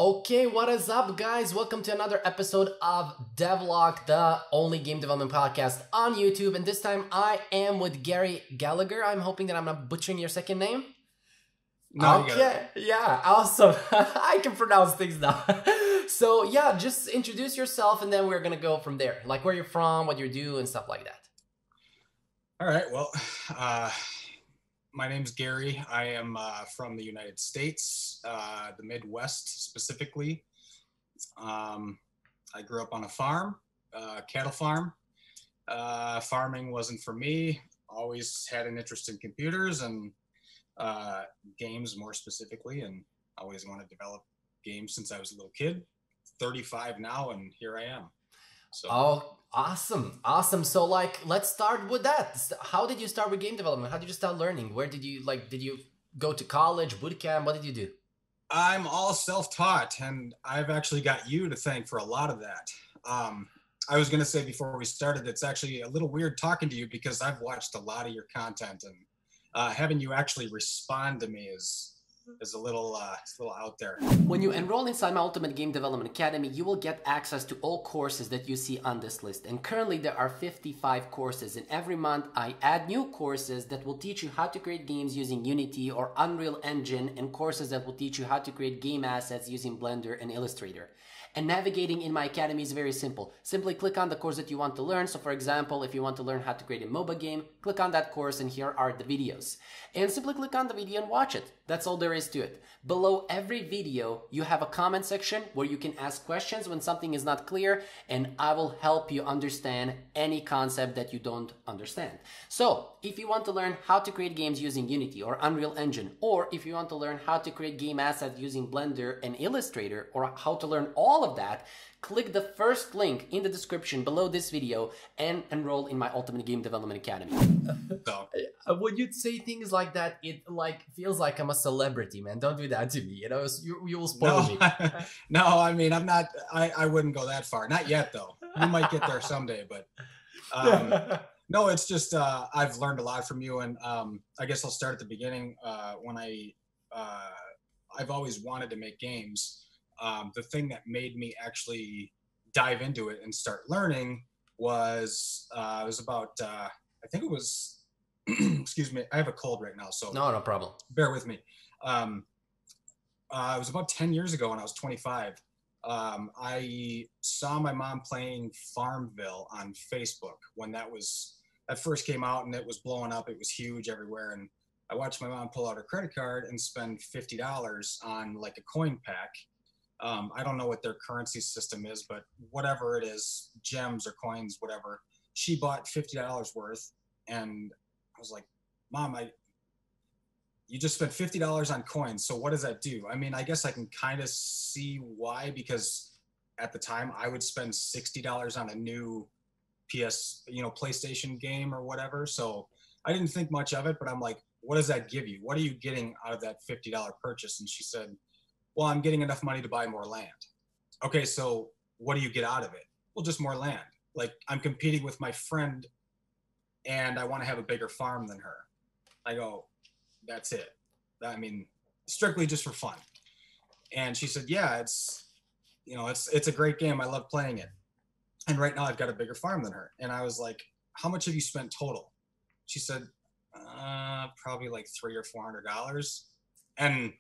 Okay, what is up, guys? Welcome to another episode of DevLog, the only game development podcast on YouTube. And this time I am with Gary Gallagher. I'm hoping that I'm not butchering your second name. No, okay, yeah, awesome. I can pronounce things now. So yeah, just introduce yourself and then we're gonna go from there. Like where you're from, what you do, and stuff like that. All right, well, my name's Gary. I am from the United States, the Midwest specifically. I grew up on a farm, cattle farm. Farming wasn't for me. Always had an interest in computers and games more specifically, and always wanted to develop games since I was a little kid. 35 now, and here I am. So. Oh, awesome. So let's start with that. How did you start with game development? How did you start learning? Where did you did you go to college, boot camp? What did you do? I'm all self-taught, and I've actually got you to thank for a lot of that. I was going to say before we started, it's actually a little weird talking to you because I've watched a lot of your content, and having you actually respond to me is a little out there. When you enroll inside my Ultimate Game Development Academy, you will get access to all courses that you see on this list. And currently there are 55 courses, and every month I add new courses that will teach you how to create games using Unity or Unreal Engine, and courses that will teach you how to create game assets using Blender and Illustrator. And navigating in my academy is very simple. Simply click on the course that you want to learn. So for example, if you want to learn how to create a MOBA game, click on that course and here are the videos. And simply click on the video and watch it. That's all there is to it. Below every video, you have a comment section where you can ask questions when something is not clear, and I will help you understand any concept that you don't understand. So if you want to learn how to create games using Unity or Unreal Engine, or if you want to learn how to create game assets using Blender and Illustrator, or how to learn all of that, click the first link in the description below this video and enroll in my Ultimate Game Development Academy. When you say things like that, it feels like I'm a celebrity, man. Don't do that to me. You know, you will spoil me. No, I mean, I'm not. I wouldn't go that far. Not yet, though. You might get there someday, but no, it's just I've learned a lot from you, and I guess I'll start at the beginning. When I've always wanted to make games. The thing that made me actually dive into it and start learning was it was about I think it was excuse me, I have a cold right now, so no problem, bear with me. It was about 10 years ago when I was 25. I saw my mom playing Farmville on Facebook when that first came out, and it was blowing up. It was huge everywhere, and I watched my mom pull out her credit card and spend $50 on like a coin pack. I don't know what their currency system is, but whatever it is, gems or coins, whatever, she bought $50 worth. And I was like, Mom, you just spent $50 on coins. So what does that do? I mean, I guess I can kind of see why, because at the time I would spend $60 on a new PlayStation game or whatever. So I didn't think much of it, but I'm like, what does that give you? What are you getting out of that $50 purchase? And she said, well, I'm getting enough money to buy more land. Okay, so what do you get out of it? Well, just more land. Like, I'm competing with my friend and I want to have a bigger farm than her. I go, that's it. I mean, strictly just for fun. And she said, yeah, it's a great game. I love playing it. And right now I've got a bigger farm than her. And I was like, how much have you spent total? She said, probably like $300 or $400. And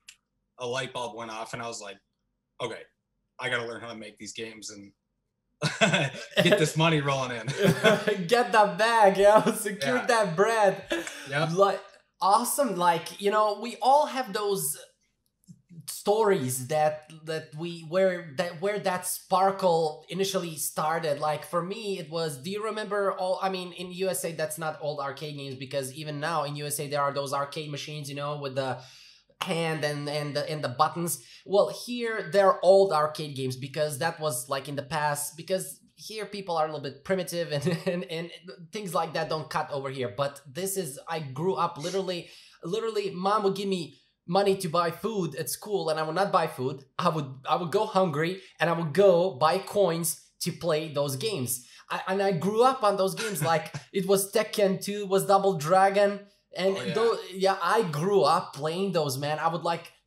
a light bulb went off, and I was like, okay, I got to learn how to make these games and get this money rolling in. Get that bag, secure that bread. Yeah. Awesome. We all have those stories where that sparkle initially started. Like for me, it was, do you remember in USA, that's not old arcade games, because even now in USA, there are those arcade machines, with the hand and the buttons. Well, here they're old arcade games, because that was like in the past, because here people are a little bit primitive and things like that don't cut over here. But I grew up literally mom would give me money to buy food at school, and I would not buy food. I would go hungry, and I would go buy coins to play those games. I grew up on those games. Like it was Tekken 2, was Double Dragon. And I grew up playing those, man. I would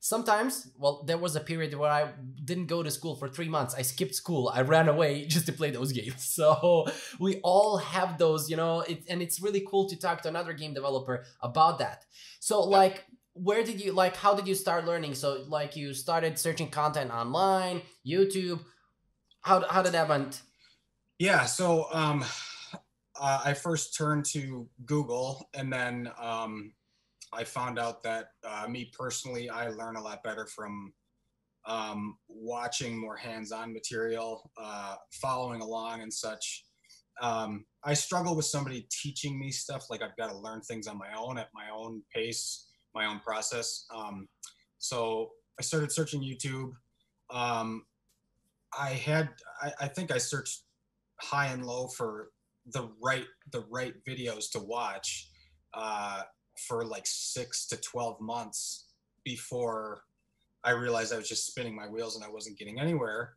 Sometimes, well, there was a period where I didn't go to school for 3 months. I skipped school. I ran away just to play those games. So we all have those, you know, and it's really cool to talk to another game developer about that. So like, where did you, like, how did you start learning? So like you started searching content online, YouTube. How did that went? Yeah, so I first turned to Google, and then I found out that me personally, I learn a lot better from watching more hands-on material, following along and such. I struggle with somebody teaching me stuff. Like I've got to learn things on my own at my own pace, my own process. So I started searching YouTube. I think I searched high and low for the right videos to watch for like 6 to 12 months before I realized I was just spinning my wheels and I wasn't getting anywhere.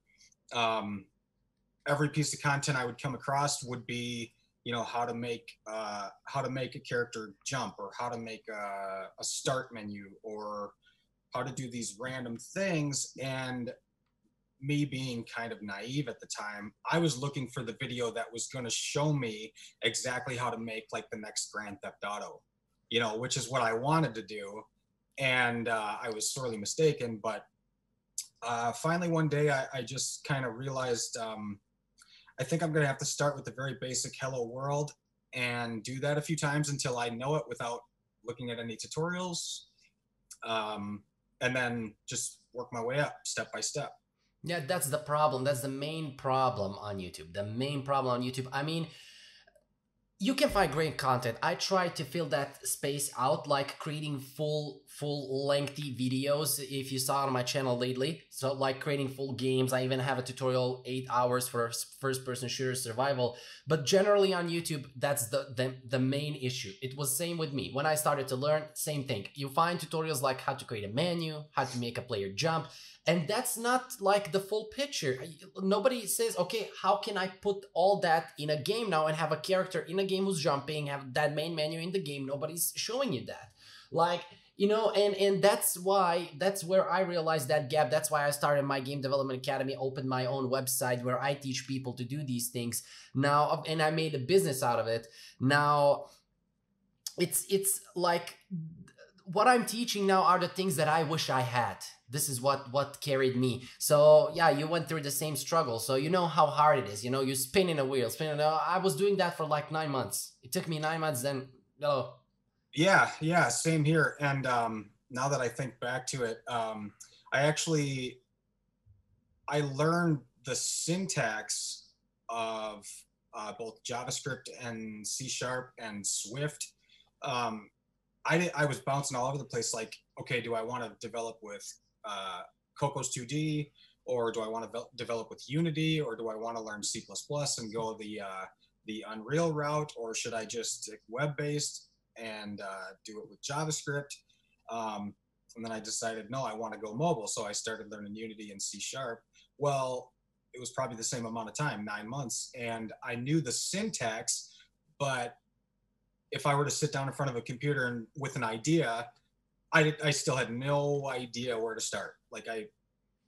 Every piece of content I would come across would be, you know, how to make a character jump, or how to make a start menu, or how to do these random things. And me being kind of naive at the time, I was looking for the video that was going to show me exactly how to make like the next Grand Theft Auto, you know, which is what I wanted to do. And I was sorely mistaken. But finally one day I just kind of realized I think I'm going to have to start with the very basic hello world and do that a few times until I know it without looking at any tutorials. And then just work my way up step by step. Yeah, that's the problem. That's the main problem on YouTube. The main problem on YouTube. I mean, you can find great content. I try to fill that space out, like creating full lengthy videos, if you saw on my channel lately. So like creating full games. I even have a tutorial 8 hours for first person shooter survival. But generally on YouTube, that's the main issue. It was same with me. When I started to learn, same thing. You find tutorials like how to create a menu, how to make a player jump. And that's not like the full picture. Nobody says, okay, how can I put all that in a game now and have a character in a game who's jumping, have that main menu in the game? Nobody's showing you that. Like, you know, and that's where I realized that gap. That's why I started my game development academy, opened my own website where I teach people to do these things now, and I made a business out of it. Now, it's like what I'm teaching now are the things that I wish I had. This is what carried me. So yeah, you went through the same struggle. So you know how hard it is. You know, you spinning a wheel, I was doing that for like 9 months. It took me 9 months. Then Yeah, same here. And now that I think back to it, I learned the syntax of both JavaScript and C# and Swift. I was bouncing all over the place. Like, okay, do I want to develop with Cocos 2D, or do I want to develop with Unity, or do I want to learn C++ and go the Unreal route, or should I just stick web-based and do it with JavaScript? And then I decided, no, I want to go mobile. So I started learning Unity and C#. Well, it was probably the same amount of time, 9 months. And I knew the syntax, but if I were to sit down in front of a computer and with an idea, I still had no idea where to start. Like I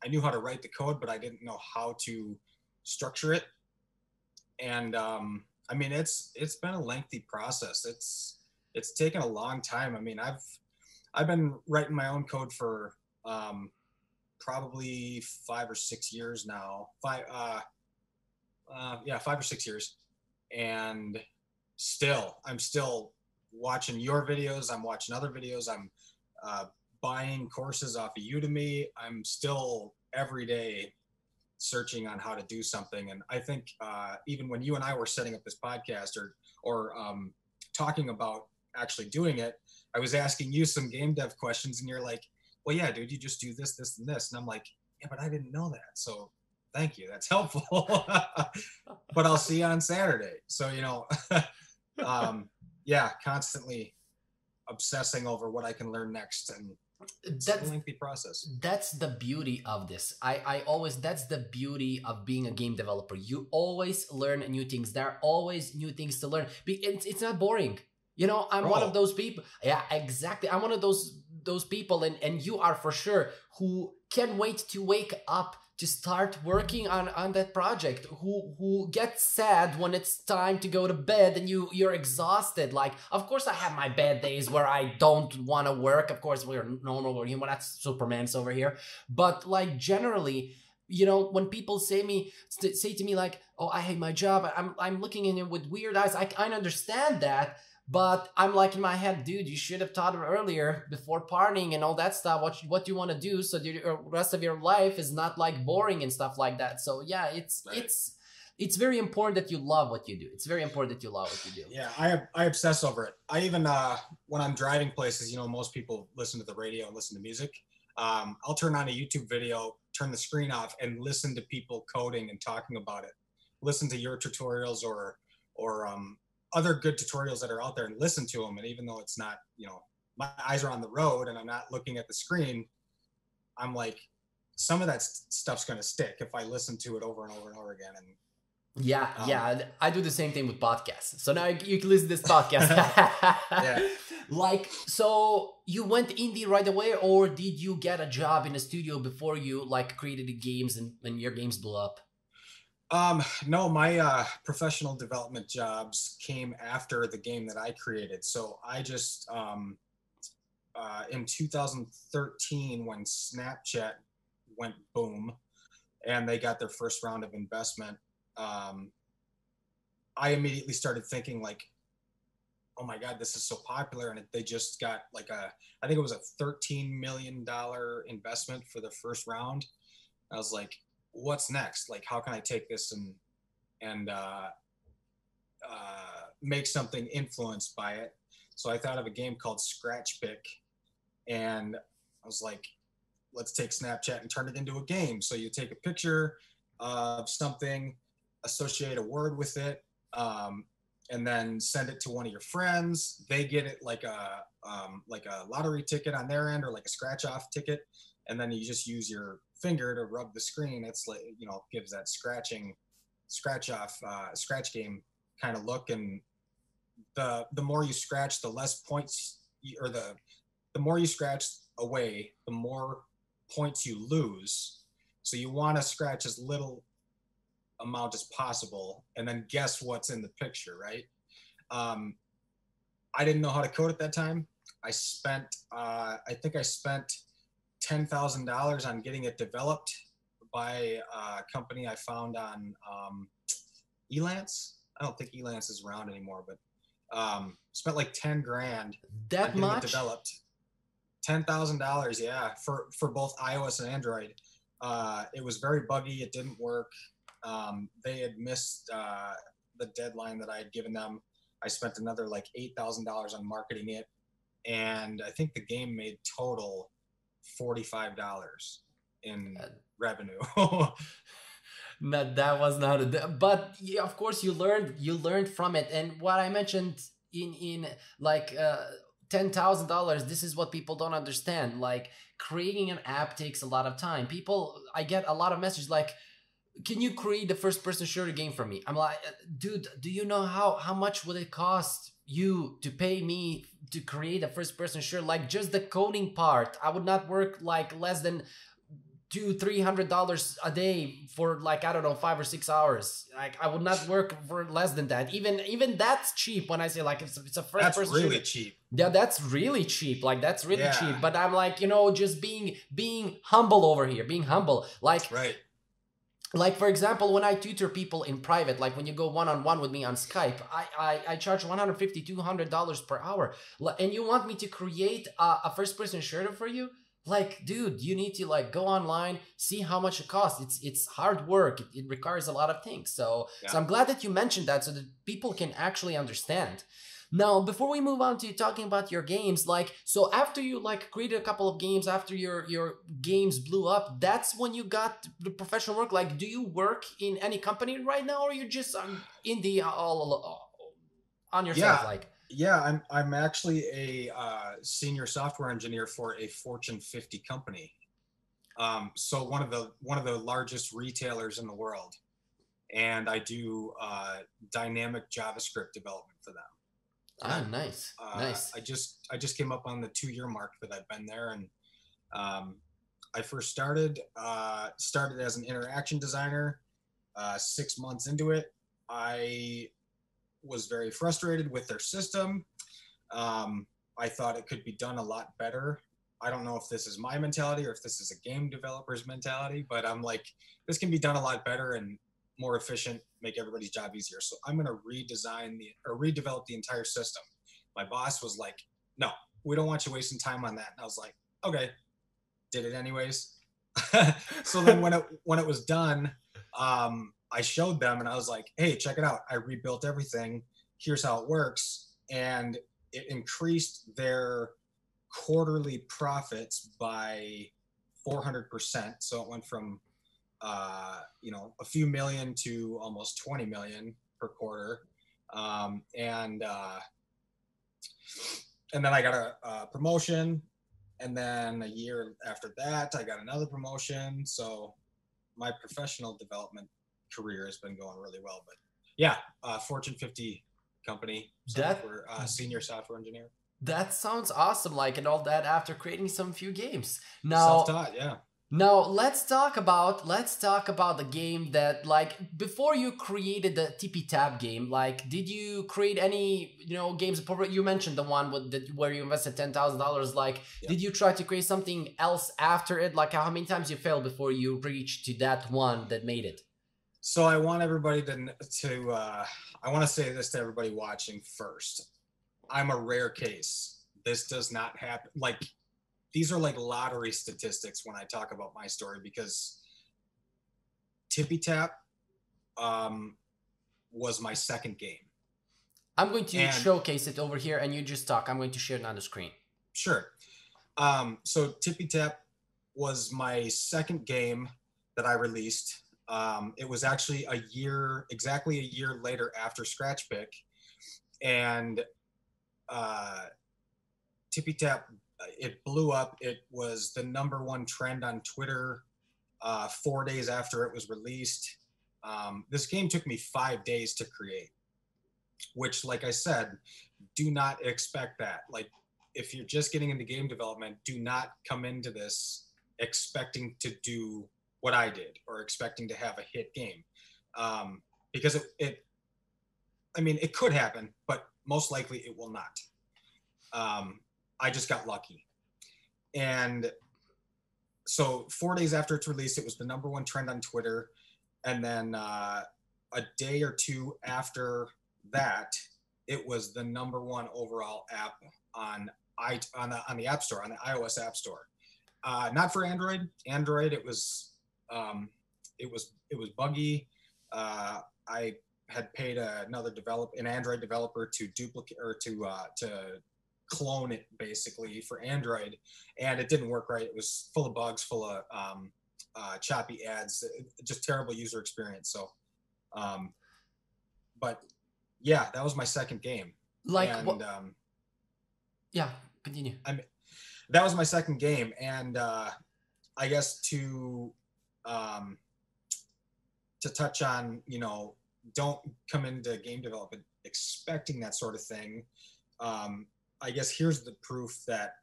knew how to write the code, but I didn't know how to structure it. And I mean, it's been a lengthy process. It's taken a long time. I mean, I've been writing my own code for probably 5 or 6 years now. 5 or 6 years, and I'm still watching your videos. I'm watching other videos. I'm buying courses off of Udemy. I'm still every day searching on how to do something. And I think even when you and I were setting up this podcast or talking about actually doing it, I was asking you some game dev questions, and you're like, well, yeah, dude, you just do this, this, and this. And I'm like, yeah, but I didn't know that. So thank you. That's helpful. But I'll see you on Saturday. So, you know, yeah, constantly obsessing over what I can learn next. And it's a lengthy process. That's the beauty of this. That's the beauty of being a game developer. You always learn new things. There are always new things to learn. It's not boring. You know, I'm one of those people. Yeah, exactly. I'm one of those those people, and you are for sure, who can't wait to wake up to start working on that project, who gets sad when it's time to go to bed and you're exhausted. Like, of course I have my bad days where I don't want to work. Of course, we're normal, we're human, that's Superman's over here. But like generally, you know, when people say to me like, oh, I hate my job, I'm looking at it with weird eyes. I understand that. But I'm like in my head, dude, you should have taught him earlier before partying and all that stuff, what you want to do, so the rest of your life is not like boring and stuff like that. So yeah, it's very important that you love what you do. It's very important that you love what you do. Yeah, I obsess over it. I even when I'm driving places, you know, most people listen to the radio and listen to music. I'll turn on a YouTube video, turn the screen off, and listen to people coding and talking about it. Listen to your tutorials or other good tutorials that are out there, and listen to them. And even though it's not, you know, my eyes are on the road and I'm not looking at the screen, I'm like, some of that stuff's going to stick if I listen to it over and over and over again. And yeah, I do the same thing with podcasts. So now you can listen to this podcast. yeah. Like, so you went indie right away, or did you get a job in a studio before you like created the games and your games blew up? No, my professional development jobs came after the game that I created. So I just, in 2013, when Snapchat went boom and they got their first round of investment, I immediately started thinking like, oh my God, this is so popular. And they just got like I think it was a $13 million investment for the first round. I was like, what's next? Like, how can I take this and make something influenced by it? So I thought of a game called Scratch Pick, and I was like, let's take Snapchat and turn it into a game. So you take a picture of something, associate a word with it, and then send it to one of your friends. They get it like a lottery ticket on their end, or like a scratch off ticket, and then you just use your finger to rub the screen. It's like, you know, gives that scratch game kind of look. And the more you scratch, the less points or the more you scratch away, the more points you lose. So you want to scratch as little amount as possible and then guess what's in the picture, right? I didn't know how to code at that time. I think I spent $10,000 on getting it developed by a company I found on Elance. I don't think Elance is around anymore, but spent like 10 grand that on getting much it developed. $10,000, yeah, for both iOS and Android. It was very buggy. It didn't work. They had missed the deadline that I had given them. I spent another like $8,000 on marketing it, and I think the game made total $45 in revenue. No, that was not but yeah, of course you learned from it. And what I mentioned in like $10,000, this is what people don't understand. Like, creating an app takes a lot of time. I get a lot of messages like, can you create the first person shooter game for me? I'm like, dude, do you know how much would it cost you to pay me to create a first person shooter? Like, just the coding part, I would not work like less than $200-300 a day for like, I don't know, 5 or 6 hours. Like, I would not work for less than that. Even that's cheap. When I say like it's a first that's person really shooter. cheap. Yeah, that's really cheap. Like, that's really Yeah. cheap. But I'm like, you know, just being humble over here, being humble. Like, Right. Like, for example, when I tutor people in private, like when you go one-on-one with me on Skype, I charge $150, $200 per hour. And you want me to create a first-person shooter for you? Like, dude, you need to like go online, see how much it costs. It's hard work. It requires a lot of things. So I'm glad that you mentioned that, so that people can actually understand. Now, before we move on to talking about your games, like, so after you like created a couple of games, after your games blew up, that's when you got the professional work. Like, do you work in any company right now, or you're just indie all on yourself? Yeah, I'm actually a senior software engineer for a Fortune 50 company. So one of the largest retailers in the world, and I do dynamic JavaScript development for them. Ah, nice, nice. I just came up on the 2-year mark that I've been there, and I first started as an interaction designer. 6 months into it, I was very frustrated with their system. I thought it could be done a lot better. I don't know if this is my mentality or if this is a game developer's mentality, but I'm like, this can be done a lot better and more efficient, make everybody's job easier. So I'm going to redevelop the entire system. My boss was like, no, we don't want you wasting time on that. And I was like, okay, did it anyways. So then when it was done, I showed them and I was like, hey, check it out. I rebuilt everything. Here's how it works. And it increased their quarterly profits by 400%. So it went from a few million to almost 20 million per quarter. And then I got a promotion, and then a year after that I got another promotion. So my professional development career has been going really well. But yeah, Fortune 50 company, senior software engineer. That sounds awesome, like, and all that after creating some few games. Now, self-taught, yeah. Now let's talk about the game that, like, before you created the Tippy Tap game, like, did you create any games? You mentioned the one where you invested $10,000. Like, yeah. Did you try to create something else after it? Like, how many times you failed before you reached to that one that made it? So I want everybody to I want to say this to everybody watching first. I'm a rare case. This does not happen. Like, these are like lottery statistics when I talk about my story, because Tippy Tap was my second game. I'm going to showcase it over here and you just talk. I'm going to share it on the screen. Sure. So Tippy Tap was my second game that I released. It was actually exactly a year later after Scratch Pick. And Tippy Tap, it blew up. It was the #1 trend on Twitter 4 days after it was released. This game took me 5 days to create, which, like I said, do not expect that. Like, if you're just getting into game development, do not come into this expecting to do what I did or expecting to have a hit game. Because it could happen, but most likely it will not. I just got lucky. And so 4 days after its release, it was the #1 trend on Twitter. And then a day or two after that, it was the #1 overall app on the App Store, on the iOS App Store. Not for Android. Android, it was buggy. I had paid an Android developer to duplicate or to clone it basically for Android, and it didn't work right. It was full of bugs, full of choppy ads, just terrible user experience. So, but yeah, that was my second game. Yeah, continue. That was my second game, and I guess to touch on, don't come into game development expecting that sort of thing. I guess here's the proof that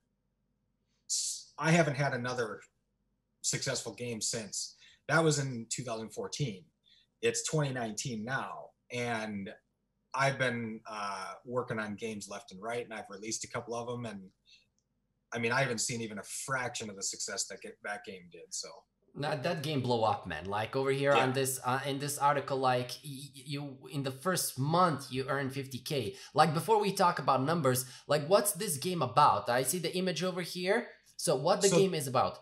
I haven't had another successful game since. That was in 2014. It's 2019 now, and I've been working on games left and right, and I've released a couple of them, and I haven't seen even a fraction of the success that game did. So that game blew up, man. Like, over here on this in this article, like, you in the first month you earned 50K. Like, before we talk about numbers, like, what's this game about? I see the image over here. So what the game is about?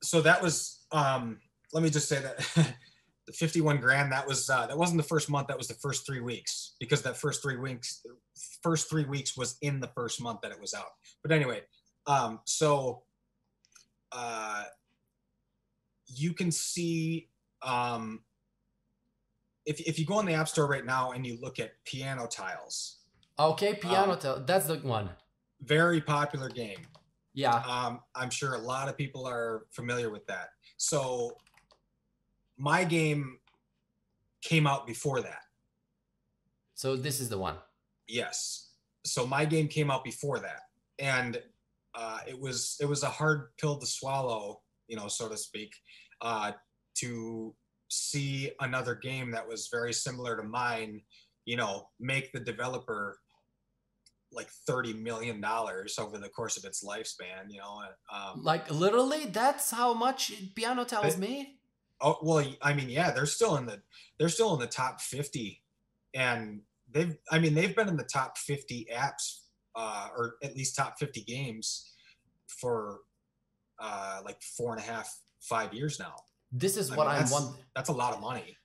So that was let me just say that the 51 grand, that wasn't the first month, that was the first 3 weeks, because that first 3 weeks was in the first month that it was out. But anyway, you can see, if you go on the App Store right now and you look at Piano Tiles. Okay, Piano Tiles, that's the one. Very popular game. Yeah. I'm sure a lot of people are familiar with that. So my game came out before that. So this is the one. Yes. so my game came out before that, and it was a hard pill to swallow, you know, so to speak, to see another game that was very similar to mine, you know, make the developer like $30 million over the course of its lifespan, you know. Like literally, that's how much Piano Tiles made. Oh well, I mean, yeah, they're still in the top 50, and they've been in the top 50 apps, or at least top 50 games for like 4.5-5 years now. This is what I'm wondering. That's a lot of money.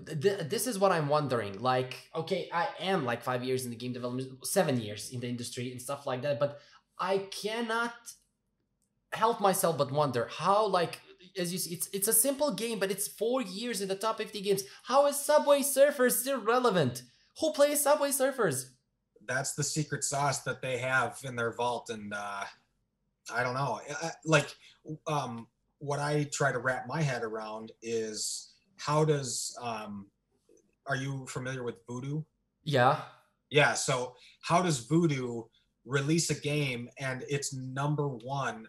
This is what I'm wondering. Like, okay, I am like 5 years in the game development, 7 years in the industry and stuff like that, but I cannot help myself but wonder how, like, as you see, it's a simple game, but it's 4 years in the top 50 games. How is Subway Surfers still relevant? Who plays Subway Surfers? That's the secret sauce that they have in their vault, and I don't know. What I try to wrap my head around is how does are you familiar with Voodoo? Yeah. Yeah, so how does Voodoo release a game and it's number one?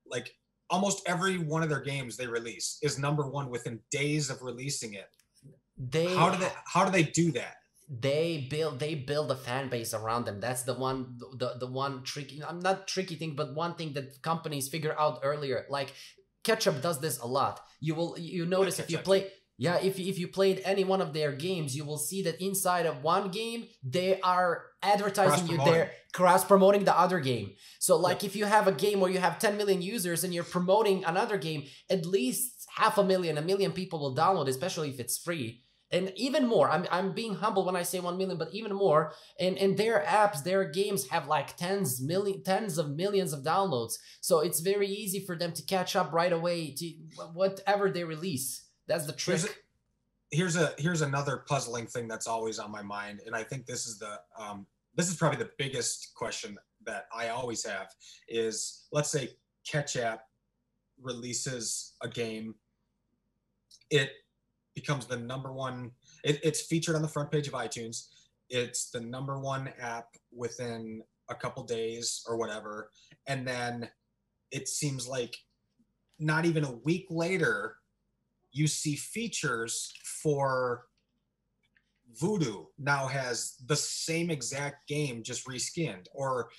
Like almost every one of their games they release is number one within days of releasing it. How do they do that? They build a fan base around them. That's the one tricky, I'm not tricky thing, but one thing that companies figure out earlier. Like Ketchup does this a lot. You notice if you play, yeah, if you played any one of their games, you will see that inside of one game they are advertising you there, cross promoting the other game. So like if you have a game where you have 10 million users and you're promoting another game, at least 500,000, 1 million people will download, especially if it's free. And even more, I'm being humble when I say 1 million, but even more. And their apps, their games have like tens of millions of downloads. So it's very easy for them to catch up right away to whatever they release. That's the trick. Here's another puzzling thing that's always on my mind, and I think this is probably the biggest question that I always have is, let's say Ketchup releases a game, it becomes the number one, it's featured on the front page of iTunes, it's the number one app within a couple days or whatever, and then it seems like not even a week later you see features for Voodoo now has the same exact game just reskinned, or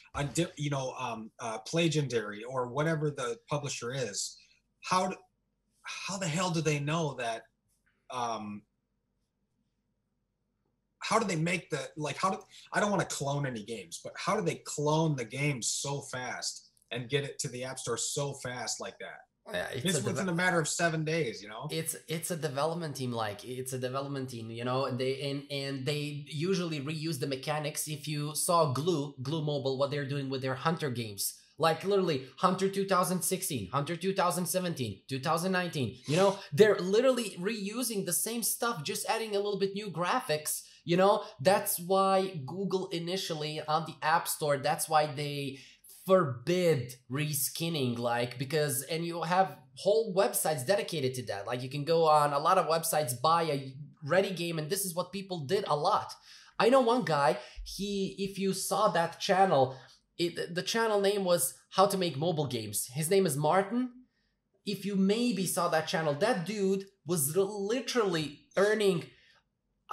Plagendary, or whatever the publisher is. How the hell do they know that? How do they make I don't want to clone any games, but how do they clone the game so fast and get it to the App Store so fast like that? Yeah, it's within a matter of 7 days, you know. It's a development team, you know, and they usually reuse the mechanics. If you saw Glue Mobile, what they're doing with their Hunter games, like literally Hunter 2016, Hunter 2017, 2019, you know, they're literally reusing the same stuff, just adding a little bit new graphics, you know. That's why Google initially on the App Store, that's why they forbid reskinning, like, because, and you have whole websites dedicated to that. Like you can go on a lot of websites, buy a ready game, and this is what people did a lot. I know one guy, if you saw that channel, the channel name was How to Make Mobile Games. His name is Martin. If you maybe saw that channel, that dude was literally earning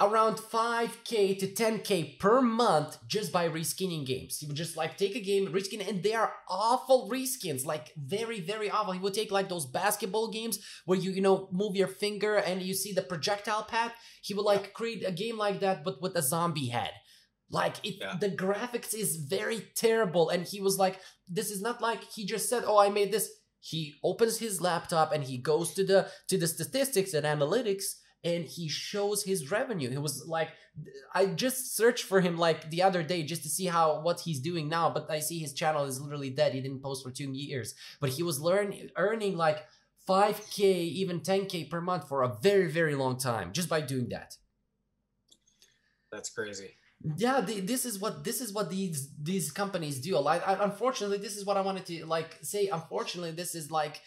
around 5K to 10K per month just by reskinning games. He would just like take a game, reskin, and they are awful reskins, like very, very awful. He would take like those basketball games where you know, move your finger and you see the projectile path. He would like create a game like that, but with a zombie head. Like the graphics is very terrible. And he was like, this is not like he just said, oh, I made this. He opens his laptop and he goes to the statistics and analytics, and he shows his revenue. He was like, I just searched for him like the other day just to see what he's doing now, but I see his channel is literally dead. He didn't post for 2 years, but he was earning like 5K, even 10K per month for a very, very long time just by doing that. That's crazy. Yeah, this is what these companies do. Like, unfortunately, this is what I wanted to like say. Unfortunately, this is like,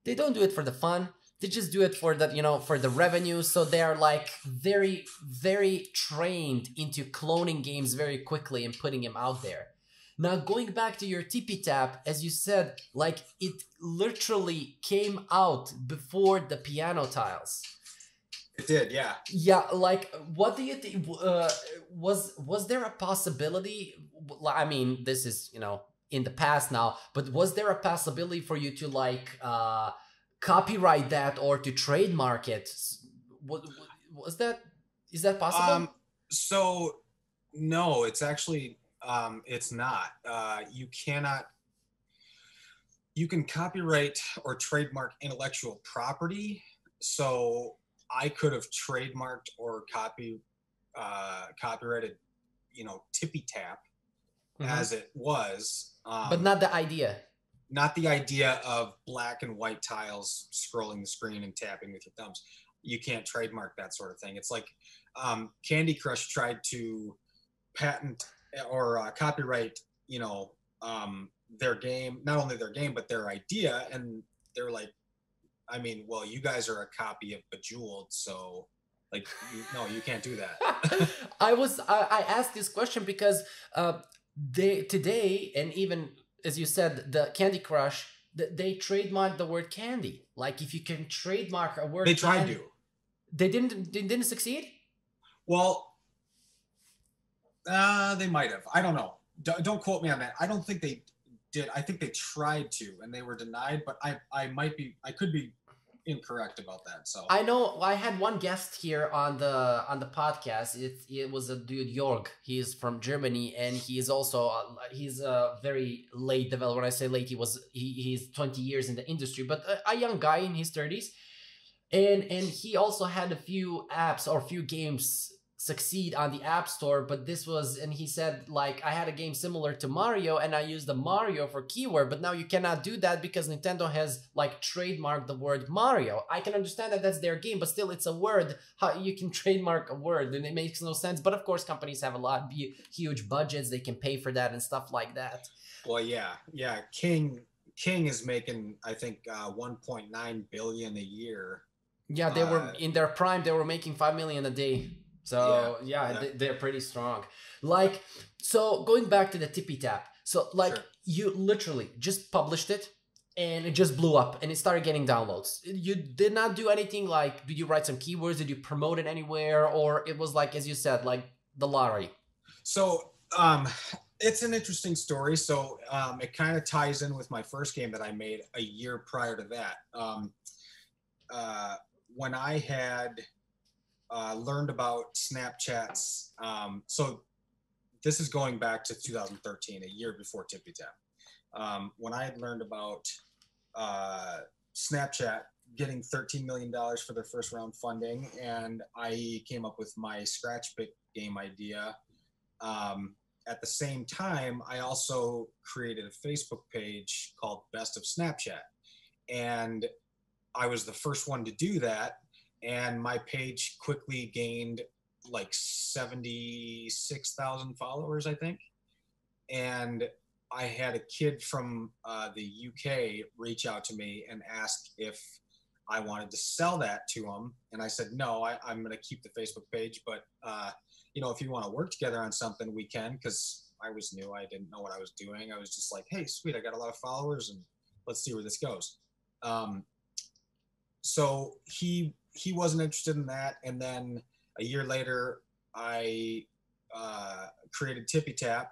they don't do it for the fun. They just do it for the, you know, for the revenue. So they're like very, very trained into cloning games very quickly and putting them out there. Now, going back to your Tippy Tap, as you said, like it literally came out before the piano tiles. It did, yeah. Yeah, like what do you think? Was there a possibility? I mean, this is, you know, in the past now, but was there a possibility for you to like copyright that or to trademark it? Was that, is that possible? So no, it's actually it's not. You cannot. You can copyright or trademark intellectual property. So I could have trademarked or copyrighted, you know, Tippy Tap as it was, but not the idea. not the idea of black and white tiles scrolling the screen and tapping with your thumbs. You can't trademark that sort of thing. It's like Candy Crush tried to patent or copyright, you know, their game, not only their game, but their idea. And they're like, I mean, well, you guys are a copy of Bejeweled, so like, no, you can't do that. I asked this question because today, and even as you said, the Candy Crush, they trademarked the word candy. Like if you can trademark a word, They tried candy, to. They didn't succeed. Well, they might have. I don't know. Don't quote me on that. I don't think they did. I think they tried to, and they were denied. But I could be incorrect about that. So I know I had one guest here on the podcast. It was a dude, Jorg. He's from Germany, and he is also he's a very late developer. When I say late, he's 20 years in the industry, but a young guy in his 30s, and he also had a few apps or a few games succeed on the App Store. But this was, and he said, like, I had a game similar to Mario and I used the Mario for keyword, but now you cannot do that because Nintendo has like trademarked the word Mario. I can understand that that's their game, but still it's a word. How you can trademark a word, and it makes no sense. But of course companies have a lot of huge budgets, they can pay for that and stuff like that. Well, yeah. King is making, I think, 1.9 billion a year. Yeah, they were in their prime, they were making 5 million a day. So yeah. They're pretty strong. Like, so going back to the Tippy Tap. So like you literally just published it and it just blew up and it started getting downloads. You did not do anything like, did you write some keywords? Did you promote it anywhere? Or it was like, as you said, like the lottery? So it's an interesting story. So it kind of ties in with my first game that I made a year prior to that. When I had learned about Snapchat's, so this is going back to 2013, a year before Tippy Tap. When I had learned about Snapchat getting $13 million for their first round funding, and I came up with my Scratch Pick game idea. At the same time, I also created a Facebook page called Best of Snapchat. And I was the first one to do that. And my page quickly gained like 76,000 followers, I think. And I had a kid from the UK reach out to me and ask if I wanted to sell that to him. And I said, no, I'm going to keep the Facebook page. But, you know, if you want to work together on something, we can, because I was new. I didn't know what I was doing. I was just like, hey, sweet, I got a lot of followers and let's see where this goes. So he wasn't interested in that. And then a year later, I created Tippy Tap.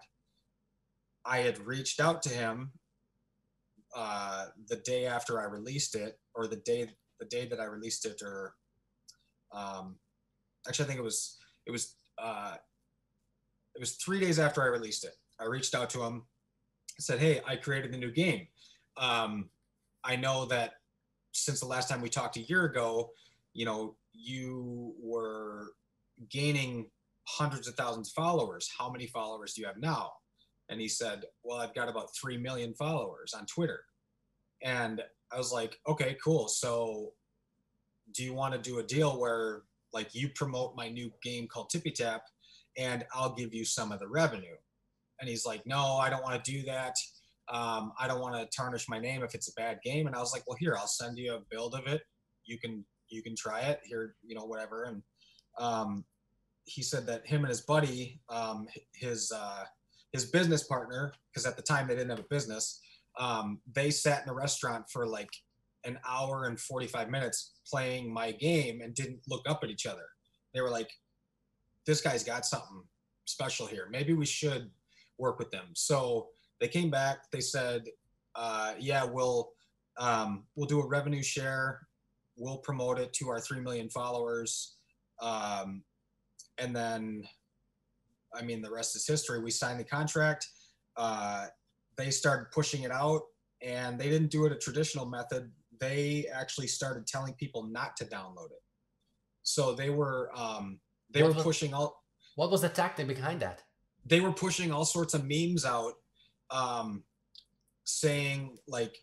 I had reached out to him the day after I released it, or the day that I released it, or actually I think it was 3 days after I released it. I reached out to him, said, hey, I created the new game. I know that since the last time we talked a year ago, you know, you were gaining hundreds of thousands of followers. How many followers do you have now? And he said, well, I've got about 3 million followers on Twitter. And I was like, okay, cool. So do you want to do a deal where like you promote my new game called Tippy Tap and I'll give you some of the revenue? And he's like, no, I don't want to do that. I don't want to tarnish my name if it's a bad game. And I was like, well, here, I'll send you a build of it. you can try it here, you know, whatever. And he said that him and his buddy, his business partner, because at the time they didn't have a business, they sat in a restaurant for like an hour and 45 minutes playing my game and didn't look up at each other. They were like, this guy's got something special here. Maybe we should work with them. So they came back. They said, yeah, we'll do a revenue share. We'll promote it to our 3 million followers. And then, I mean, the rest is history. We signed the contract. They started pushing it out, and they didn't do it a traditional method. They actually started telling people not to download it. So they were pushing all. What was the tactic behind that? They were pushing all sorts of memes out, saying like,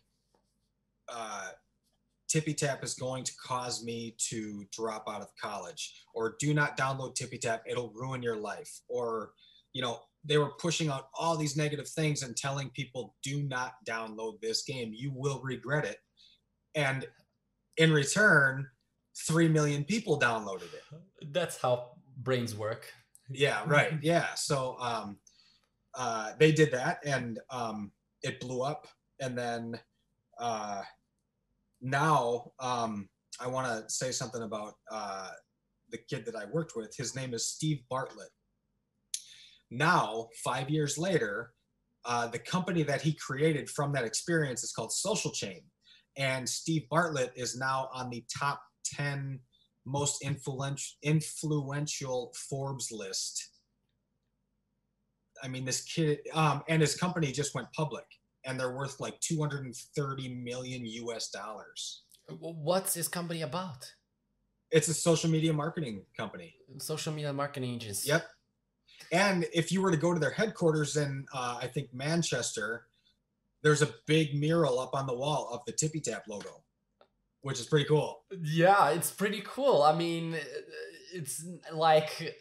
Tippy Tap is going to cause me to drop out of college, or do not download Tippy Tap, it'll ruin your life. Or, you know, they were pushing out all these negative things and telling people, do not download this game, you will regret it. And in return, 3 million people downloaded it. That's how brains work. Yeah, right. Yeah. So they did that, and it blew up. And then now I want to say something about the kid that I worked with. His name is Steve Bartlett. Now, 5 years later, the company that he created from that experience is called Social Chain. And Steve Bartlett is now on the top 10 most influential Forbes list. I mean, this kid, and his company just went public, and they're worth like 230 million US dollars. What's his company about? It's a social media marketing company. Social media marketing agency. Yep. And if you were to go to their headquarters in, I think, Manchester, there's a big mural up on the wall of the Tippy Tap logo, which is pretty cool. Yeah, it's pretty cool. I mean, it's like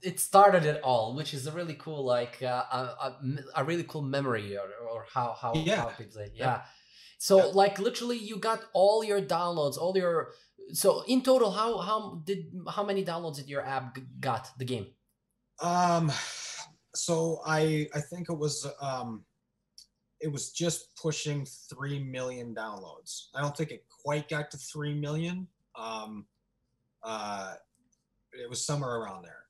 it started it all, which is a really cool, like a really cool memory, or how people say it. Yeah. So like literally, you got all your downloads, all your. So in total, how many downloads did your app got, the game? So I think it was just pushing 3 million downloads. I don't think it quite got to 3 million. It was somewhere around there.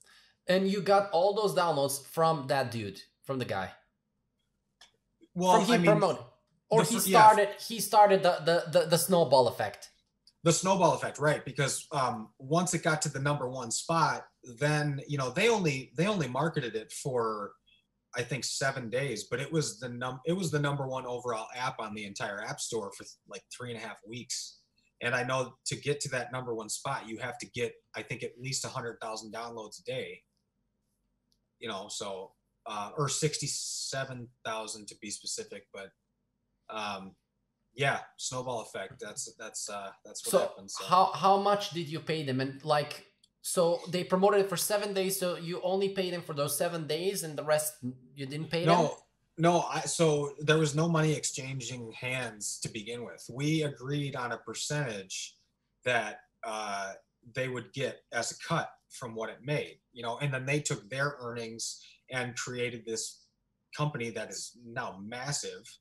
And you got all those downloads from that dude, from the guy. Well, from promoted, or he started the snowball effect. The snowball effect, right? Because once it got to the #1 spot, then they only marketed it for, I think, 7 days, but it was the #1 overall app on the entire App Store for like 3.5 weeks. And I know to get to that #1 spot, you have to get, I think, at least 100,000 downloads a day. So or 67,000 to be specific, but yeah, snowball effect. That's what happened. So how much did you pay them? And like, so they promoted it for 7 days, so you only paid them for those 7 days, and the rest you didn't pay them? No. So there was no money exchanging hands to begin with. We agreed on a percentage that they would get as a cut from what it made, and then they took their earnings and created this company that is now massive.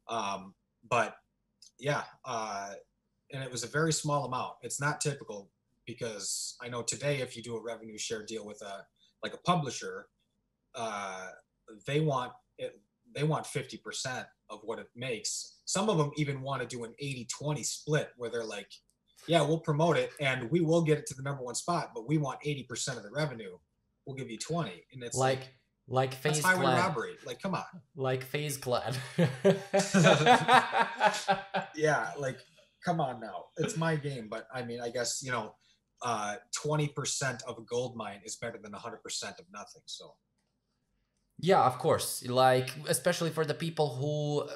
But yeah, and it was a very small amount. It's not typical, because I know today, if you do a revenue share deal with a publisher, they want 50% of what it makes. Some of them even want to do an 80-20 split, where they're like, yeah, we'll promote it and we will get it to the #1 spot, but we want 80% of the revenue. We'll give you 20. And it's like FaZe Clan. Highway Clan. robbery. Like, come on. Like FaZe Clan. Yeah, like, come on now. It's my game, but I mean, I guess 20% of a gold mine is better than 100% of nothing. So. Yeah, of course. Like, especially for the people who,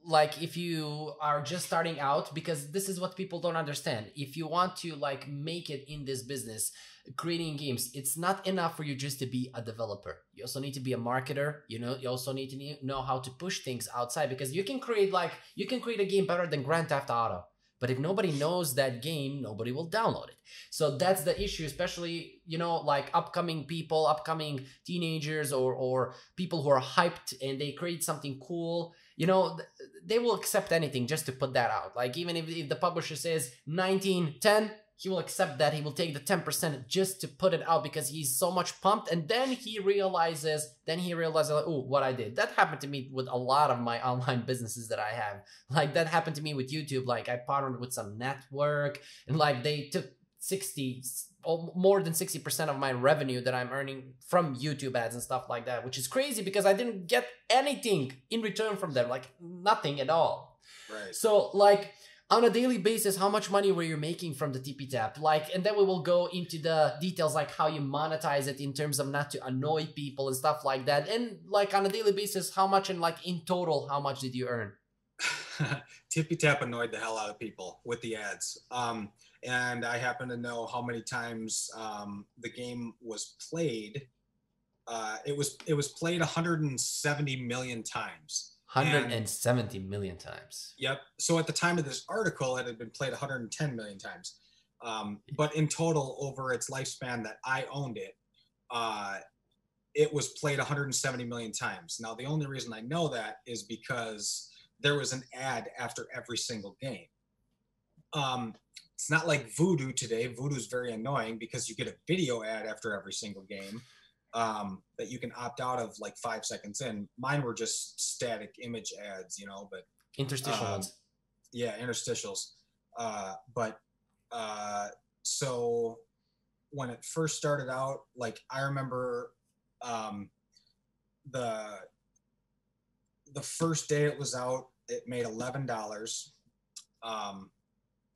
like, if you are just starting out, because this is what people don't understand. If you want to like make it in this business, creating games, it's not enough for you just to be a developer. You also need to be a marketer. You also need to know how to push things outside, because you can create a game better than Grand Theft Auto. But if nobody knows that game, nobody will download it. So that's the issue, especially, you know, like upcoming people, upcoming teenagers, or people who are hyped and they create something cool. You know, they will accept anything just to put that out. Like even if the publisher says 1910, he will accept that. He will take the 10% just to put it out because he's so much pumped. And then he realizes, like, oh, what I did. That happened to me with a lot of my online businesses that I have. Like that happened to me with YouTube. Like I partnered with some network and like they took 60 or more than 60% of my revenue that I'm earning from YouTube ads and stuff like that, which is crazy because I didn't get anything in return from them, like nothing at all. Right. So like, on a daily basis, how much money were you making from the TP Tap? Like, and then we will go into the details, like how you monetize it in terms of not to annoy people and stuff like that. And like on a daily basis, how much, and like in total, how much did you earn? Tippy Tap annoyed the hell out of people with the ads. And I happen to know how many times the game was played. It was played 170 million times. 170 million times. Yep. So at the time of this article, it had been played 110 million times. But in total, over its lifespan that I owned it, it was played 170 million times. Now, the only reason I know that is because there was an ad after every single game. It's not like Voodoo today. Voodoo is very annoying because you get a video ad after every single game. That you can opt out of like 5 seconds in. Mine were just static image ads, you know, but interstitial ones. Yeah, interstitials. So when it first started out, like I remember the first day it was out, it made $11.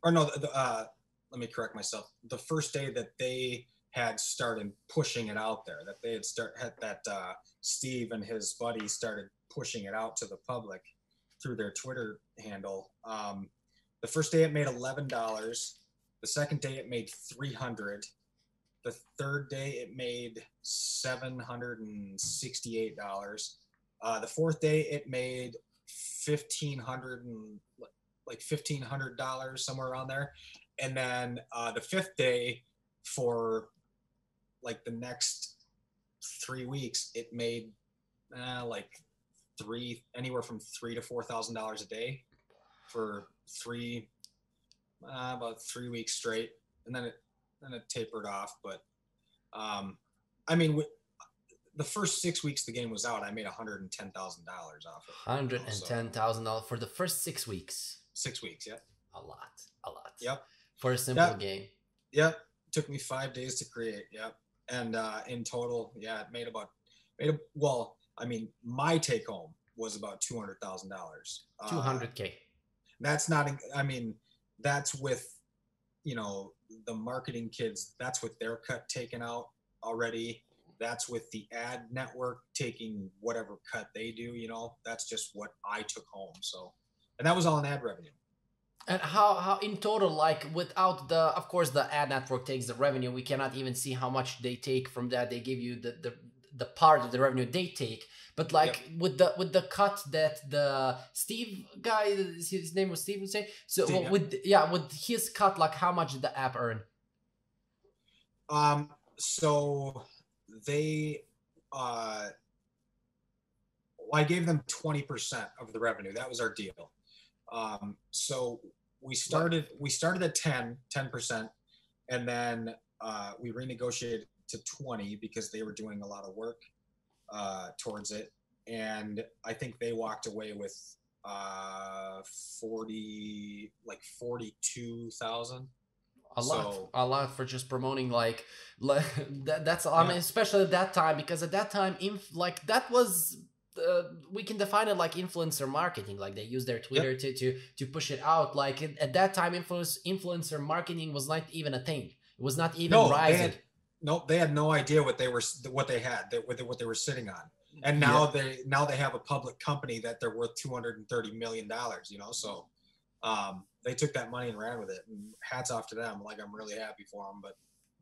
Let me correct myself. The first day that they had started pushing it out there, that they had Steve and his buddy started pushing it out to the public through their Twitter handle. The first day it made $11. The second day it made $300. The third day it made $768. The fourth day it made $1,500, somewhere around there. And then the fifth day, for like the next 3 weeks, it made anywhere from $3,000 to $4,000 a day for about 3 weeks straight, and then it tapered off. But I mean, the first 6 weeks the game was out, I made $110,000 off it. $110,000 for the first 6 weeks. 6 weeks, yeah. A lot. Yep. For a simple game. Yep. Took me 5 days to create. Yep. And in total, yeah, it made my take home was about $200,000. $200K. That's not, that's with, you know, the marketing kids, that's with their cut taken out already. That's with the ad network taking whatever cut they do, you know, that's just what I took home. So, and that was all in ad revenue. And how in total, like without of course the ad network takes the revenue, we cannot even see how much they take from that. They give you the part of the revenue they take, but like with the cut that the Steve guy, his name was Steve, would say. So Steve, with his cut, like how much did the app earn? So they, I gave them 20% of the revenue. That was our deal. So we started at 10%, and then we renegotiated to 20 because they were doing a lot of work towards it, and I think they walked away with 42,000. A lot for just promoting like that's I mean, especially at that time, because at that time that was we can define it like influencer marketing. Like they use their Twitter to push it out. Like at that time, influencer marketing was not even a thing. It was not even rising. They had no idea what they were sitting on. And now they have a public company that they're worth $230 million. You know, so they took that money and ran with it. And hats off to them. Like I'm really happy for them. But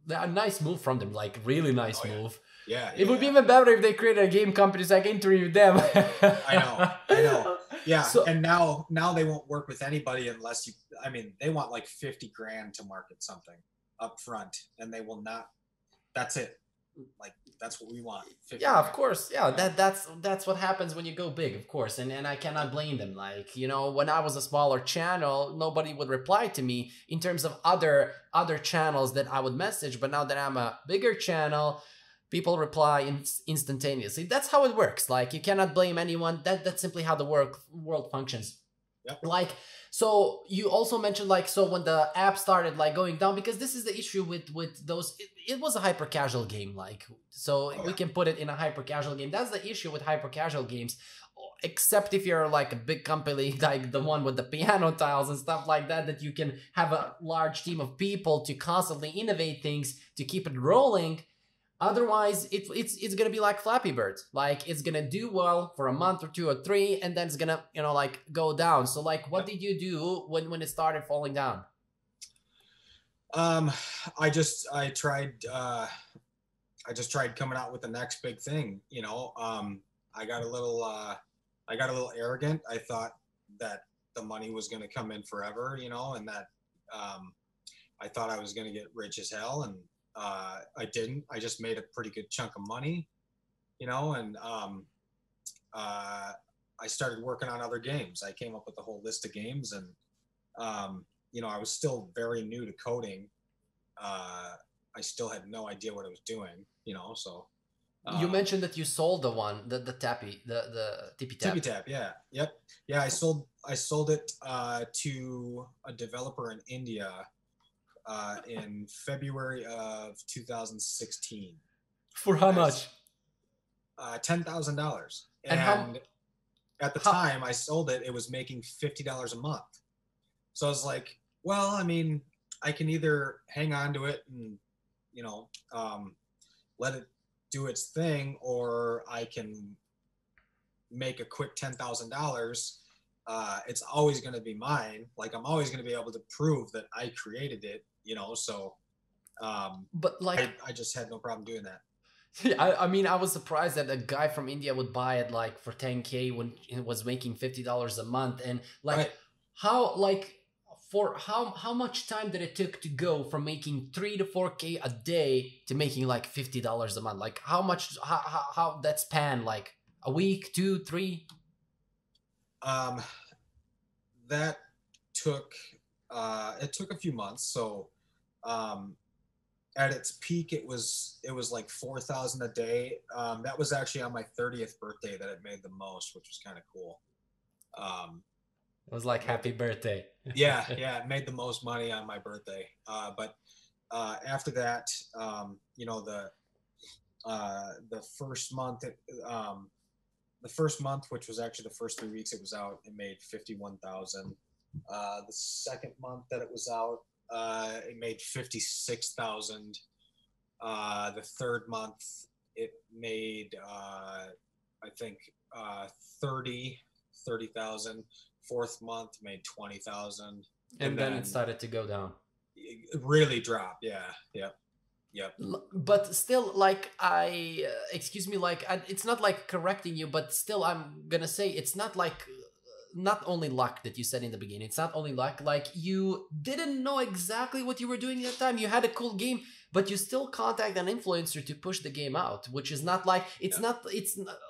a nice move from them, like really nice move. Yeah. It would be even better if they created a game company so I can interview them. I know. Yeah, So and now they won't work with anybody unless you. I mean, they want like 50 grand to market something up front, and they will not. That's it. Like that's what we want. 50 yeah, of grand. course. Yeah, You know? that's what happens when you go big, of course. And I cannot blame them. Like, you know, when I was a smaller channel, nobody would reply to me in terms of other channels that I would message, but now that I'm a bigger channel, people reply instantaneously. That's how it works. Like, you cannot blame anyone. That's simply how the world functions. Yep. Like, so you also mentioned, like, so when the app started like going down, because this is the issue with those, it was a hyper casual game, like, so we can put it in a hyper casual game. That's the issue with hyper casual games, except if you're like a big company like the one with the piano tiles and stuff like that, that you can have a large team of people to constantly innovate things to keep it rolling. Otherwise, it's gonna be like Flappy Bird. Like, it's gonna do well for a month or two or three, and then it's gonna, you know, like, go down. So, like, what did you do when it started falling down? I tried coming out with the next big thing. You know, I got a little arrogant. I thought that the money was going to come in forever, you know, and that I thought I was going to get rich as hell, and I didn't. I just made a pretty good chunk of money, you know, and I started working on other games. I came up with a whole list of games, and you know, I was still very new to coding. I still had no idea what I was doing, you know, so. You mentioned that you sold the one, the Tippy Tap. Tippy Tap, yeah, yep, yeah. I sold it to a developer in India in February of 2016. For how much? $10,000. And how? At the time I sold it, it was making $50 a month. So I was like, well, I mean, I can either hang on to it and, you know, let it do its thing, or I can make a quick $10,000. It's always going to be mine. Like, I'm always going to be able to prove that I created it, you know, so but like, I just had no problem doing that. I mean, I was surprised that a guy from India would buy it like for 10K when it was making $50 a month. And like, Right. how, like, for how much time did it took to go from making 3 to 4K a day to making like $50 a month? Like, how much, how that span, like a week, 2, 3? That took it took a few months. So at its peak, it was like 4,000 a day. That was actually on my 30th birthday that it made the most, which was kind of cool. It was like, happy birthday. yeah, it made the most money on my birthday. But after that, you know, the first month, which was actually the first 3 weeks it was out, it made 51,000. The second month that it was out, it made 56,000. The third month, it made I think 30,000. Fourth month made 20,000. And then it started to go down. It really dropped. Yeah. Yep. But still, like, excuse me, like, it's not like correcting you, but still, I'm gonna say it's not like, not only luck that you said in the beginning. It's not only luck. Like, you didn't know exactly what you were doing at the time. You had a cool game, but you still contact an influencer to push the game out, which is not like,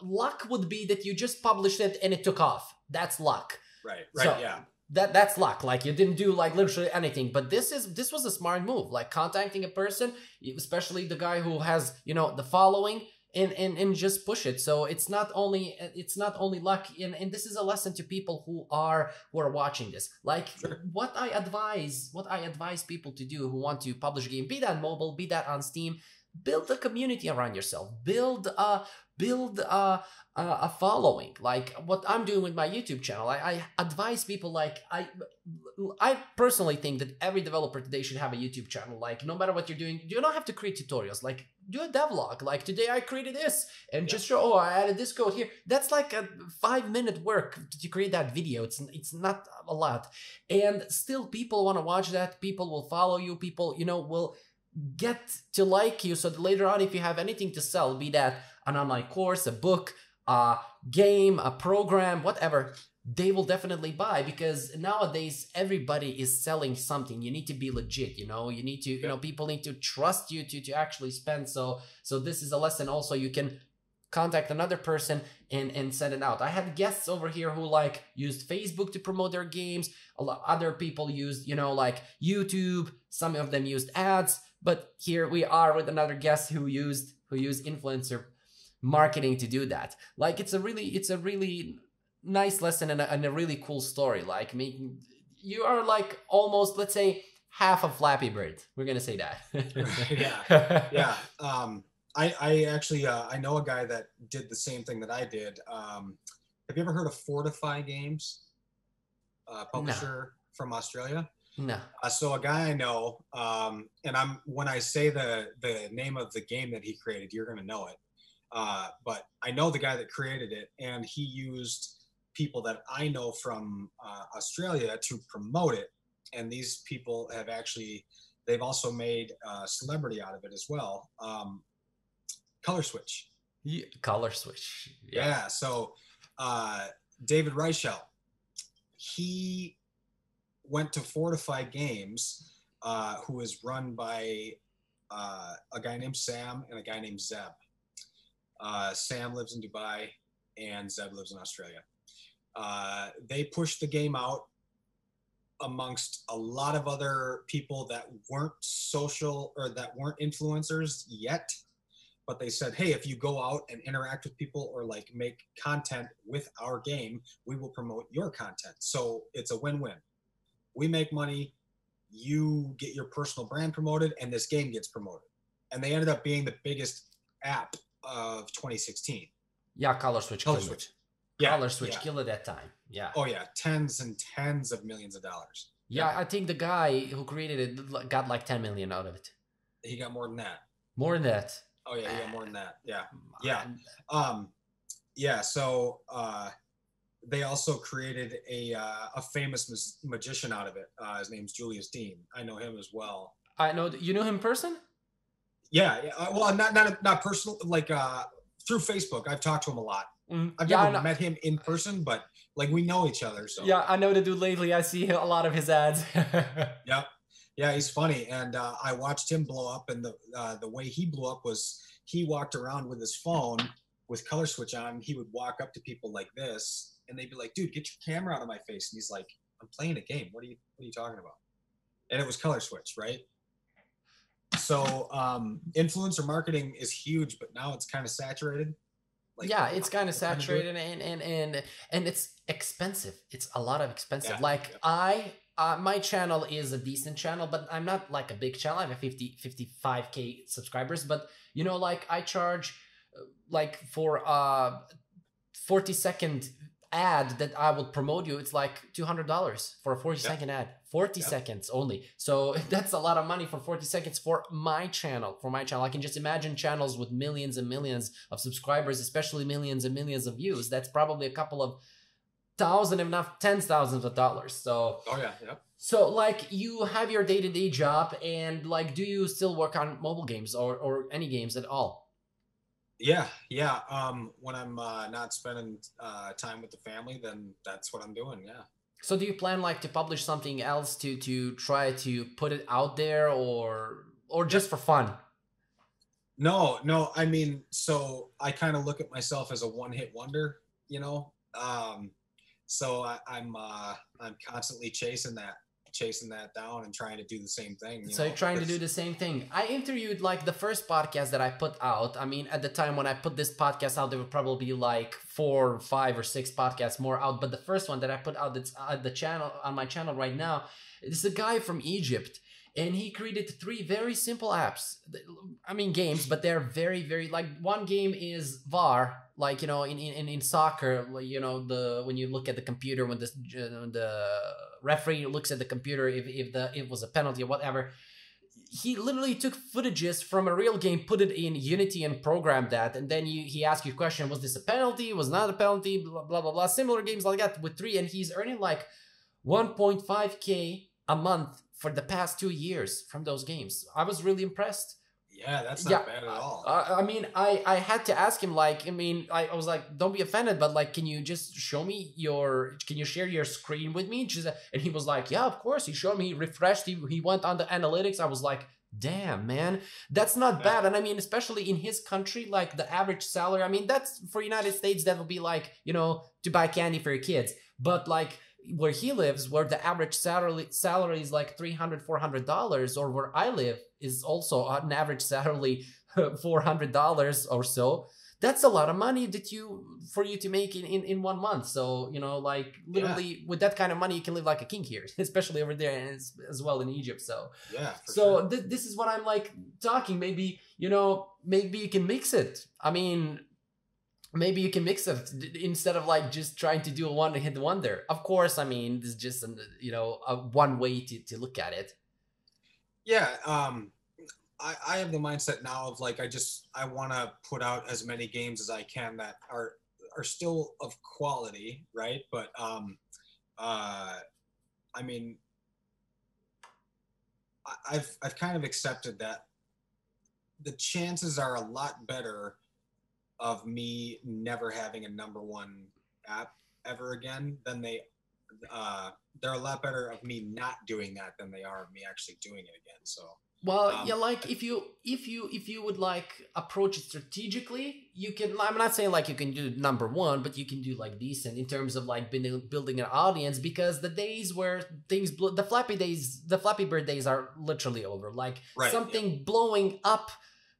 luck would be that you just published it and it took off. That's luck. Right, so, yeah. That's luck. Like, you didn't do like literally anything, but this was a smart move. Like, contacting a person, especially the guy who has, you know, the following, and just push it. So it's not only luck, and this is a lesson to people who are watching this. Like, sure. What I advise people to do who want to publish a game, be that mobile, be that on Steam, build a community around yourself. Build a following, like what I'm doing with my YouTube channel. I advise people, like, I personally think that every developer today should have a YouTube channel. Like, no matter what you're doing, you don't have to create tutorials. Like, do a devlog. Like, today I created this, and just show, oh, I added this code here. That's like a 5-minute work to create that video. It's not a lot, and still people want to watch that. People will follow you. People, you know, will get to like you, so that later on, if you have anything to sell, be that an online course, a book, a game, a program, whatever, they will definitely buy, because nowadays everybody is selling something. You need to be legit, you know, you need to, you know, people need to trust you to actually spend. So this is a lesson. Also, you can contact another person and send it out. I had guests over here who like used Facebook to promote their games. A lot other people used, you know, like YouTube. Some of them used ads, but here we are with another guest who used influencer marketing to do that. Like it's a really nice lesson and a really cool story. Like making, you are like almost, let's say, half of Flappy Bird. We're gonna say that. Yeah. I actually I know a guy that did the same thing that I did. Have you ever heard of Fortify Games? Publisher from Australia. No. So a guy I know, and when I say the name of the game that he created, you're gonna know it. But I know the guy that created it, and he used people that I know from Australia to promote it. And these people have they've also made a celebrity out of it as well. Color Switch. Yeah, Color Switch. Yeah. So David Reichel, he went to Fortify Games, who is run by a guy named Sam and a guy named Zeb. Sam lives in Dubai and Zeb lives in Australia. They pushed the game out amongst a lot of other people that weren't social or that weren't influencers yet. But they said, hey, if you go out and interact with people or like make content with our game, we will promote your content. So it's a win-win. We make money, you get your personal brand promoted, and this game gets promoted. And they ended up being the biggest app of 2016. Yeah, Color Switch. Color Switch. Yeah, Color Switch killed at that time. Yeah. Oh yeah, tens and tens of millions of dollars. Yeah, I think the guy who created it got like 10 million out of it. He got more than that. More than that. Oh yeah, he got more than that. Yeah. So they also created a famous magician out of it. His name's Julius Dean. I know him as well. I know. You know him in person? Yeah. Well, not personal. Like through Facebook, I've talked to him a lot. I've never met him in person, but like we know each other. So yeah, I know the dude lately. I see a lot of his ads. Yep. Yeah, he's funny, and I watched him blow up. And the way he blew up was he walked around with his phone with Color Switch on. He would walk up to people like this, and they'd be like, "Dude, get your camera out of my face!" And he's like, "I'm playing a game. What are you talking about?" And it was Color Switch, right? So influencer marketing is huge, but now it's kind of saturated. Like, yeah, it's kind of saturated and it's expensive. It's a lot of expensive. Yeah, like my channel is a decent channel, but I'm not like a big channel. I have 55K subscribers, but you know, like I charge like for a 40-second ad that I would promote you, it's like $200 for a 40-second ad. 40 seconds only. So that's a lot of money for 40 seconds for my channel. I can just imagine channels with millions and millions of subscribers, especially millions and millions of views. That's probably a couple of thousand, if not tens thousands of dollars. So so like you have your day-to-day job, and like do you still work on mobile games or any games at all? Yeah. When I'm not spending time with the family, then that's what I'm doing. Yeah. So do you plan like to publish something else to try to put it out there, or just for fun? No. I mean, so I kind of look at myself as a one-hit wonder, you know. So I'm constantly chasing that down and trying to do the same thing. You're trying to do the same thing. I interviewed like the first podcast that I put out. I mean, at the time when I put this podcast out, there would probably be like 4, 5, or 6 podcasts more out. But the first one that I put out that's at the channel, on my channel right now, is a guy from Egypt. And he created 3 very simple apps. I mean, games, but they're very, very, like one game is VAR, like, you know, in soccer, you know, when you look at the computer, when the referee looks at the computer, if it was a penalty or whatever, he literally took footages from a real game, put it in Unity and programmed that. And then he asked you a question, was this a penalty? Was not a penalty? Blah, blah, blah, blah. Similar games like that with 3. And he's earning like 1.5K a month for the past 2 years from those games. I was really impressed. Yeah, that's Yeah, not bad at all. I mean, I had to ask him, like, I mean, I was like, don't be offended, but like, can you just show me can you share your screen with me? And he was like, yeah, of course. He showed me, he refreshed, he went on the analytics. I was like, damn, man, that's not bad. And I mean, especially in his country, like the average salary, I mean, that's for United States, that would be like, you know, to buy candy for your kids. But like, where he lives, where the average salary is like $300-$400, or where I live is also an average salary $400 or so. That's a lot of money for you to make in 1 month. So, you know, like literally with that kind of money, you can live like a king here, especially over there and as well in Egypt. So yeah, so sure. This is what I'm like talking. Maybe, you know, maybe you can mix it. I mean, maybe you can mix it instead of like just trying to do a one-hit wonder. Of course, I mean, this is just, you know, one way to look at it. Yeah, I have the mindset now of like, I want to put out as many games as I can that are still of quality, right? But I mean, I've kind of accepted that the chances are a lot better of me never having a #1 app ever again than they're a lot better of me not doing that than they are of me actually doing it again. So well, yeah, like if you would like approach it strategically, you can. I'm not saying like you can do #1, but you can do like decent in terms of like building an audience, because the days where things the Flappy Bird days are literally over. Like something blowing up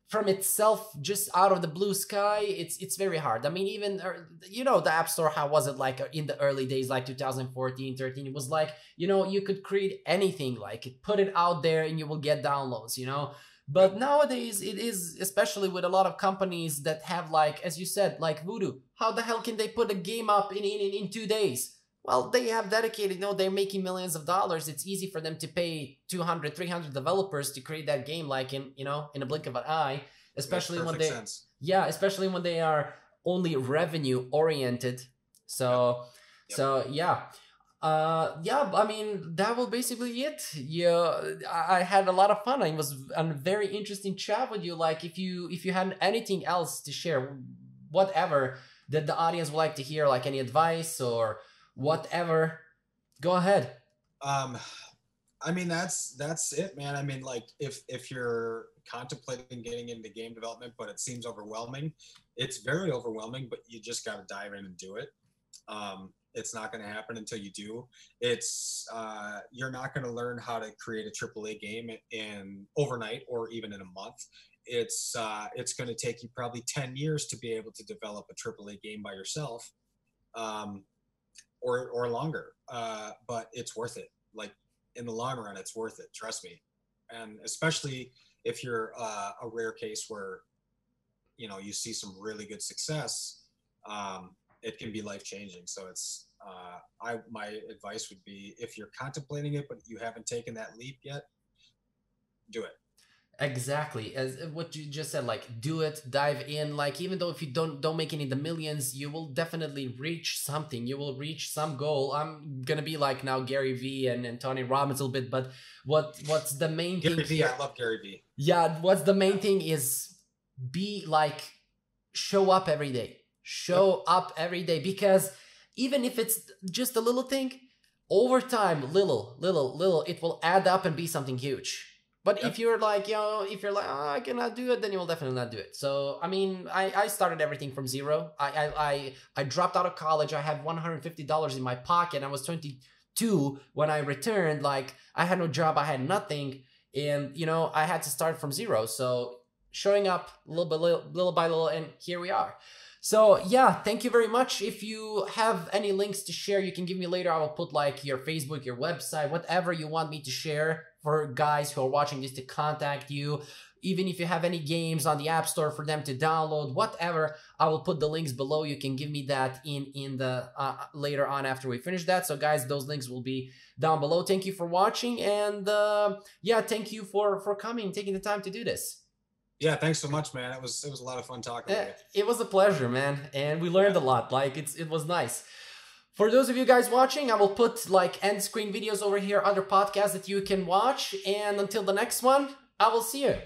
from itself just out of the blue sky, it's very hard. I mean, even, you know, the App Store, how was it like in the early days, like 2014, 13? It was like, you know, you could create anything, like put it out there and you will get downloads, you know. But nowadays it is, especially with a lot of companies that have, like, as you said, like Voodoo, how the hell can they put a game up in 2 days? Well, they have dedicated, you know, they're making millions of dollars. It's easy for them to pay 200, 300 developers to create that game, like in, you know, in a blink of an eye, especially when especially when they are only revenue oriented. So, yeah. I mean, that was basically it. Yeah, I had a lot of fun. It was a very interesting chat with you. Like, if you had anything else to share, whatever that the audience would like to hear, like any advice or whatever, go ahead. I mean, that's it, man. I mean, like, if you're contemplating getting into game development, but it seems overwhelming, it's very overwhelming, but you just got to dive in and do it. It's not going to happen until you do. You're not going to learn how to create a AAA game in overnight or even in a month. It's going to take you probably 10 years to be able to develop a AAA game by yourself, or longer. But it's worth it. Like, in the long run, it's worth it. Trust me. And especially if you're a rare case where, you know, you see some really good success, it can be life-changing. So it's my advice would be, if you're contemplating it but you haven't taken that leap yet, do it. Exactly, as what you just said, like, do it, dive in. Like, even though if you don't make any of the millions, you will definitely reach something. You will reach some goal. I'm gonna be like now Gary V and Tony Robbins a little bit, but what's the main thing? Gary V, I love Gary V. Yeah, what's the main thing is be like, show up every day. Show up every day, because even if it's just a little thing, over time, little, it will add up and be something huge. But if you're like, you know, oh, I cannot do it, then you will definitely not do it. So, I mean, I started everything from zero. I dropped out of college. I had $150 in my pocket. I was 22 when I returned. Like, I had no job. I had nothing. And, you know, I had to start from zero. So, showing up little by little, and here we are. So, yeah, thank you very much. If you have any links to share, you can give me later. I will put like your Facebook, your website, whatever you want me to share for guys who are watching this to contact you. Even if you have any games on the App Store for them to download, whatever, I will put the links below. You can give me that in the later on after we finish that. So guys, those links will be down below. Thank you for watching, and yeah, thank you for coming, taking the time to do this. Yeah, thanks so much, man. It was a lot of fun talking with you. It was a pleasure, man, and we learned a lot. Like, it was nice. For those of you guys watching, I will put like end screen videos over here, other podcasts that you can watch. And until the next one, I will see you.